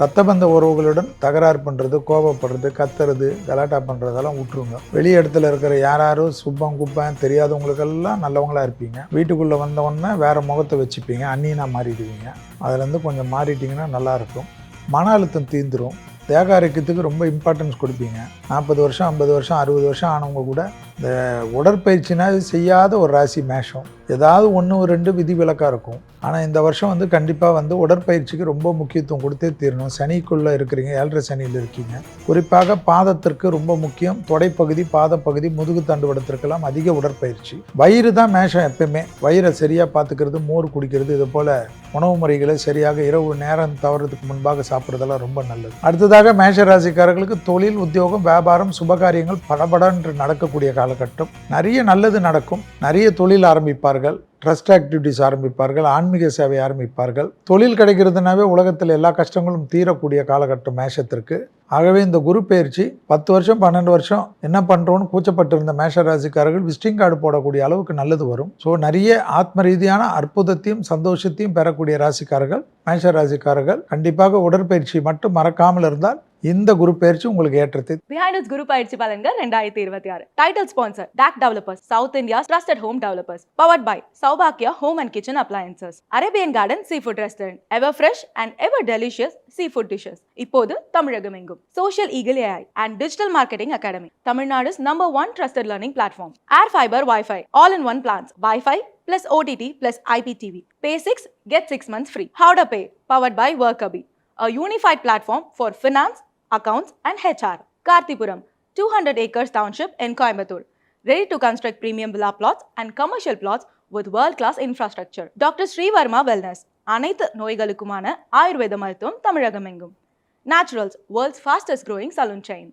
ரத்த பந்த உறவுகளுடன் தகராறு பண்ணுறது, கோபப்படுறது, கத்துறது, கலாட்டா பண்ணுறதெல்லாம் விட்டுருங்க. வெளி இடத்துல இருக்கிற யாரும் சுப்பம் குப்பம் தெரியாதவங்களுக்கெல்லாம் நல்லவங்களாக இருப்பீங்க. வீட்டுக்குள்ளே வந்தவொடனே வேறு முகத்தை வச்சுப்பீங்க, அந்நியனாக மாறிடுவீங்க. அதுலேருந்து கொஞ்சம் மாறிட்டிங்கன்னா நல்லாயிருக்கும். மன அழுத்தம் தீர்ந்துடும். தேக ஆரோக்கியத்துக்கு ரொம்ப இம்பார்ட்டன்ஸ் கொடுப்பீங்க. 40 வருஷம் 50 வருஷம் 60 வருஷம் ஆனவங்க கூட இந்த உடற்பயிற்சினா செய்யாத ஒரு ராசி மேஷம். ஏதாவது 1 2 விதிவிலக்காக இருக்கும். ஆனால் இந்த வருஷம் கண்டிப்பாக உடற்பயிற்சிக்கு ரொம்ப முக்கியத்துவம் கொடுத்தே தீரணும். சனிக்குள்ளே இருக்கிறீங்க, 7.5 சனியில் இருக்கீங்க. குறிப்பாக பாதத்திற்கு ரொம்ப முக்கியம். தொடைப்பகுதி, பாதப்பகுதி, முதுகு தண்டுவடத்திற்கெல்லாம் அதிக உடற்பயிற்சி. வயிறு தான் மேஷம். எப்பயுமே வயிறை சரியாக பார்த்துக்கிறது, மோர் குடிக்கிறது, இது போல் உணவு முறைகளை சரியாக இரவு நேரம் தவறதுக்கு முன்பாக சாப்பிட்றதெல்லாம் ரொம்ப நல்லது. அடுத்ததாக மேஷ ராசிக்காரர்களுக்கு தொழில், உத்தியோகம், வியாபாரம், சுபகாரியங்கள் படபடன்று நடக்கக்கூடிய காலகட்டம். நிறைய நல்லது நடக்கும். நிறைய தொழில் ஆரம்பிப்பார்கள், ட்ரஸ்ட் ஆக்டிவிட்டிஸ் ஆரம்பிப்பார்கள், ஆன்மீக சேவை ஆரம்பிப்பார்கள். தொழில் கிடைக்கிறதுனாவே உலகத்தில் எல்லா கஷ்டங்களும் தீரக்கூடிய காலகட்டம் மேஷத்திற்கு. ஆகவே இந்த குரு பயிற்சி 10 வருஷம் 12 வருஷம் என்ன பண்ணுறோன்னு கூச்சப்பட்டு இருந்த மேஷ ராசிக்காரர்கள் விசிட்டிங் கார்டு போடக்கூடிய அளவுக்கு நல்லது வரும். ஸோ நிறைய ஆத்ம ரீதியான அற்புதத்தையும் சந்தோஷத்தையும் பெறக்கூடிய ராசிக்காரர்கள் மேஷ ராசிக்காரர்கள். கண்டிப்பாக உடற்பயிற்சி மட்டும் மறக்காமல் இருந்தால் இந்த குரு பயிற்சி உங்களுக்கு ஏற்றத்தை. Behind its குரு பயிற்சி பலன்கள் 2026. Title sponsor DAC Developers, South India's trusted home developers. Powered by Saubhakya Home and Kitchen Appliances. Arabian Garden Seafood Restaurant. Ever fresh and ever delicious seafood dishes. இப்போது தமிழகம் எங்கும். Social Eagle AI and Digital Marketing Academy. Tamilnadu's #1 trusted learning platform. Air Fiber Wi-Fi. All-in-one plans. Wi-Fi plus OTT plus IPTV. Pay 6, get 6 months free. How to pay? Powered by Workabi. A unified platform for finance, accounts and HR. Karthipuram, 200 acres township in Coimbatore. Ready to construct premium villa plots and commercial plots with world-class infrastructure. Dr. Sri Varma Wellness. அனைத்து நோய்களுக்குமான ஆயுர்வேத மருத்துவம் தமிழகம் எங்கும். Naturals, world's fastest growing salon chain.